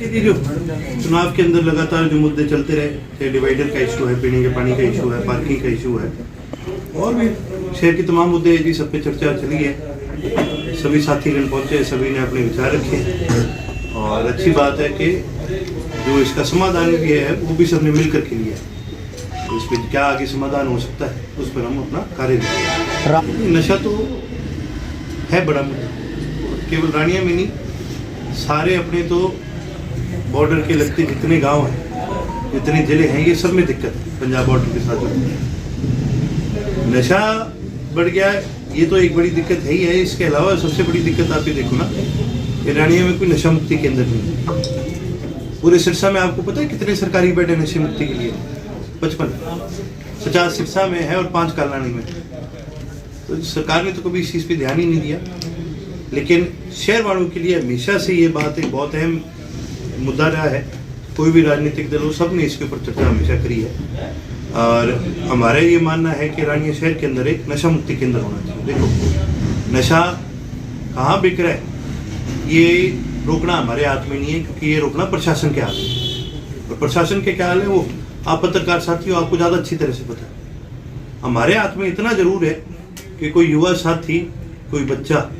देखिए जी, जो चुनाव के अंदर लगातार जो मुद्दे चलते रहे, चाहे डिवाइडर का इशू है, पीने के पानी का इशू है, पार्किंग का इशू है, और भी शहर के तमाम मुद्दे जी, सब पे चर्चा चली है। सभी साथीगण पहुंचे, सभी ने अपने विचार रखे और अच्छी बात है कि जो इसका समाधान भी है वो भी सबने मिल करके लिया है। तो इस पर क्या आगे समाधान हो सकता है उस पर हम अपना कार्य करेंगे। नशा तो है बड़ा मुद्दा, केवल रानिया में नहीं, सारे अपने तो बॉर्डर के लगते जितने गांव हैं, जितने जिले हैं, ये सब में दिक्कत है। पंजाब बॉर्डर के साथ नशा बढ़ गया है, ये तो एक बड़ी दिक्कत है ही है। इसके अलावा सबसे बड़ी दिक्कत आप ये देखो ना, कि रानिया में कोई नशा मुक्ति केंद्र नहीं है। पूरे सिरसा में आपको पता है कितने सरकारी बेड है नशे मुक्ति के लिए? 55। 50 सिरसा में है और 5 कालानी में। तो सरकार ने तो कभी इस चीज़ पे ध्यान ही नहीं दिया। लेकिन शहर वालों के लिए हमेशा से ये बात एक बहुत अहम मुद्दा रहा है। कोई भी राजनीतिक दल हो, सब ने इसके ऊपर चर्चा हमेशा करी है और हमारा ये मानना है कि रानिया शहर के अंदर एक नशा मुक्ति केंद्र होना चाहिए। देखो, नशा कहाँ बिक रहा है ये रोकना हमारे हाथ में नहीं है, क्योंकि ये रोकना प्रशासन के हाथ में है। और प्रशासन के क्या हाल है वो आप पत्रकार साथी हो, आपको ज़्यादा अच्छी तरह से पता है। हमारे हाथ में इतना जरूर है कि कोई युवा साथी, कोई बच्चा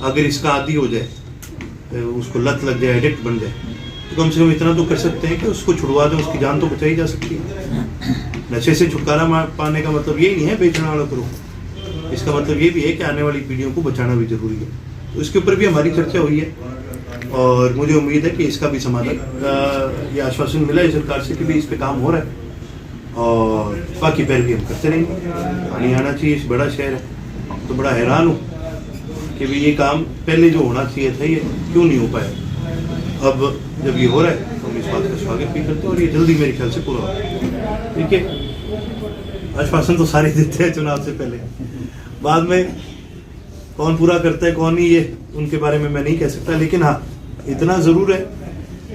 अगर इसका आदी हो जाए, उसको लत लग जाए, एडिक्ट बन जाए, तो कम से कम इतना तो कर सकते हैं कि उसको छुड़वा दें, उसकी जान तो बचाई जा सकती है। नशे से छुटकारा पाने का मतलब ये नहीं है बेचने वालों को रोको, इसका मतलब ये भी है कि आने वाली पीढ़ियों को बचाना भी जरूरी है। तो इसके ऊपर भी हमारी चर्चा हुई है और मुझे उम्मीद है कि इसका भी समाधान, ये आश्वासन मिला है सरकार से कि भी इस पे काम हो रहा है और बाकी पैरवी हम करते रहेंगे। पानी आना चाहिए, इस बड़ा शहर है। तो बड़ा हैरान हूँ कि भी ये काम पहले जो होना चाहिए था ये क्यों नहीं हो पाया। अब जब ये हो रहा है तो हम इस बात का स्वागत भी करते हैं और ये जल्दी मेरे ख्याल से पूरा होगा। ठीक है, आश्वासन तो सारे देते हैं चुनाव से पहले, बाद में कौन पूरा करता है कौन नहीं, ये उनके बारे में मैं नहीं कह सकता। लेकिन हाँ, इतना ज़रूर है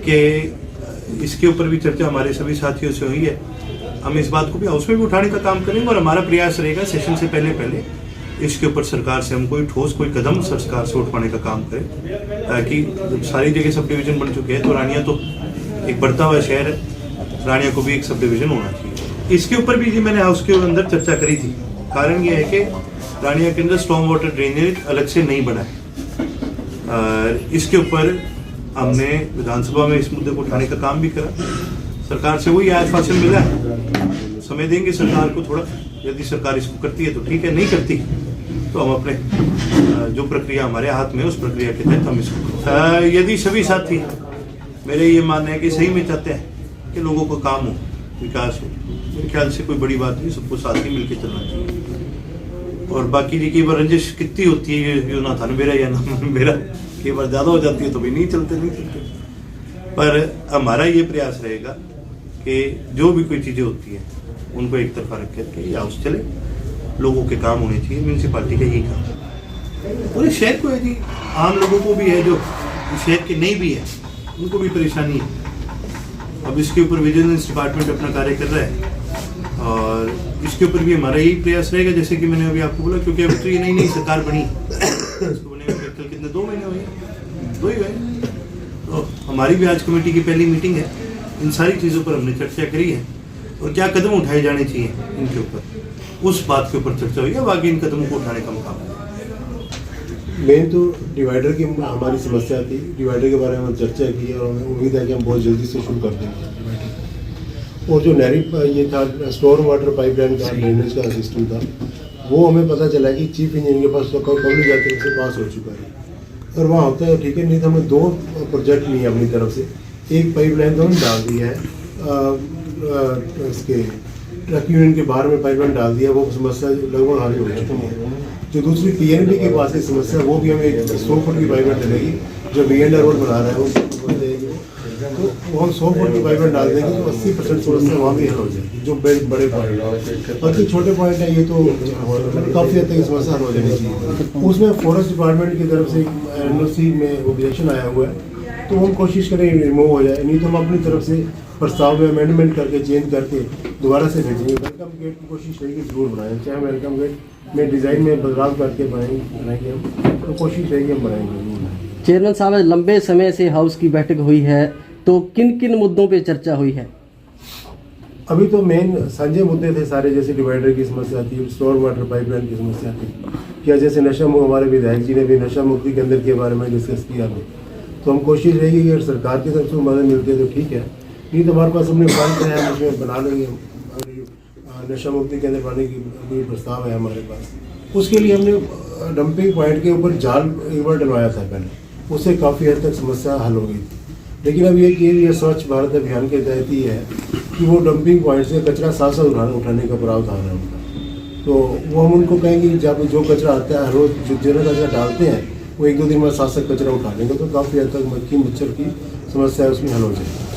कि इसके ऊपर भी चर्चा हमारे सभी साथियों से हुई है। हम इस बात को भी हाउस में भी उठाने का काम करेंगे और हमारा प्रयास रहेगा सेशन से पहले इसके ऊपर सरकार से हम कोई ठोस कोई कदम सरकार से उठवाने का काम करें, ताकि जब सारी जगह सब डिवीज़न बन चुके हैं तो रानिया तो एक बढ़ता हुआ शहर है, रानिया को भी एक सब डिवीज़न होना चाहिए। इसके ऊपर भी जी मैंने हाउस के अंदर चर्चा करी थी। कारण ये है कि रानिया के अंदर स्टॉर्म वाटर ड्रेनेज अलग से नहीं बना है और इसके ऊपर हमने विधानसभा में इस मुद्दे को उठाने का काम भी करा। सरकार से वही आश्वासन मिला है, समय देंगे सरकार को थोड़ा। यदि सरकार इसको करती है तो ठीक है, नहीं करती तो हम अपने जो प्रक्रिया हमारे हाथ में उस प्रक्रिया के तहत हम इसको यदि सभी साथी मेरे ये मानना है कि सही में चाहते हैं कि लोगों को काम हो, विकास हो, मेरे ख्याल से कोई बड़ी बात नहीं, सबको साथ ही मिलकर चलना चाहिए। और बाकी जी कई बार रंजिश कितनी होती है, ये ना था मेरा या ना मेरा, कई बार ज़्यादा हो जाती है तो भी नहीं चलते। पर हमारा ये प्रयास रहेगा कि जो भी कोई चीज़ें होती हैं उनको एक तरफा रख करके ये हाउस चले, लोगों के काम होने चाहिए। म्यूनसिपालिटी का यही काम है। पूरे शहर को है जी, आम लोगों को भी है, जो शहर के नहीं भी है उनको भी परेशानी है। अब इसके ऊपर विजिलेंस डिपार्टमेंट अपना कार्य कर रहा है और इसके ऊपर भी हमारा यही प्रयास रहेगा, जैसे कि मैंने अभी आपको बोला, क्योंकि अभी तो ये नई सरकार बनी, इसको बने हुए कल कितने 2 महीने हुए, 2 ही हुए। तो हमारी भी आज कमेटी की पहली मीटिंग है। इन सारी चीज़ों पर हमने चर्चा करी है और क्या कदम उठाए जाने चाहिए इनके ऊपर, उस बात के ऊपर चर्चा हुई है। बाकी इन कदमों को उठाने का मुकाम है। मेन तो डिवाइडर की हमारी समस्या थी, डिवाइडर के बारे में हम चर्चा की और हमें उम्मीद है कि हम बहुत जल्दी से शुरू कर देंगे। और जो नहरी ये था स्टोर वाटर पाइपलाइन का ड्रेनेज का सिस्टम था, वो हमें पता चला कि चीफ इंजीनियर के पास तो पब्लिक जाके उनसे पास हो चुका है और वहाँ होता है ठीक है। नहीं तो हमें 2 प्रोजेक्ट नहीं है अपनी तरफ से, एक पाइपलाइन तो हमने डाल दिया है, इसके ट्रक यूनियन के बाहर में पाइपलाइन डाल दिया, वो समस्या लगभग हल हो चुकी है। जो दूसरी पीएनबी के पास की समस्या, वो भी हमें 100 फुट की पाइपलाइन डलेगी, जो बीएनडा रोड बना रहा है वो तो वो हम 100 फुट की पाइपलाइन डाल देंगे तो 80% समस्या वहाँ भी हल हो जाएगी। जो बड़े पॉइंट, बाकी छोटे पॉइंट है ये तो काफ़ी हद तक समस्या हल हो जानी चाहिए। उसमें फॉरेस्ट डिपार्टमेंट की तरफ से एनओसी में ऑब्जेक्शन आया हुआ है, तो हम कोशिश करें रिमूव हो जाए, नहीं तो हम अपनी तरफ से प्रस्ताव में अमेंडमेंट करके चेंज करके दोबारा से भेजेंगे। वेलकम गेट की कोशिश रहेगी जरूर बनाएंगे, चाहे वेलकम गेट में डिज़ाइन में बदलाव करके बनाएंगे हम, तो कोशिश रहेगी हम बनाएंगे। चेयरमैन साहब, लंबे समय से हाउस की बैठक हुई है, तो किन किन मुद्दों पे चर्चा हुई है? अभी तो मेन साझे मुद्दे थे सारे, जैसे डिवाइडर की समस्या थी, स्टोर वाटर पाइपलाइन की समस्या थी, क्या जैसे नशा मुक्त, हमारे विधायक जी ने भी नशा मुक्ति केंद्र के बारे में डिस्कस किया अभी। तो हम कोशिश रहेगी कि अगर सरकार की तरफ से मदद मिलती है तो ठीक है, नहीं तो हमारे पास अपने फंड है, हम उसमें बना लेंगे। नशा मुक्ति केंद्र बनाने की भी प्रस्ताव है हमारे पास। उसके लिए हमने डंपिंग पॉइंट के ऊपर जाल एक बार डलवाया था पहले, उससे काफ़ी हद तक समस्या हल हो गई थी। लेकिन अब ये स्वच्छ भारत अभियान के तहत ही है कि वो डंपिंग पॉइंट से कचरा साथ साथ उठाने का प्रावधान है उनका। तो वो हम उनको कहेंगे कि जब जो कचरा आता है हर रोज़ जितना कचरा डालते हैं वो 1-2 दिन में साथ साथ कचरा उठा लेंगे, तो काफ़ी हद तक मक्खी मच्छर की समस्या उसमें हल हो जाएगी।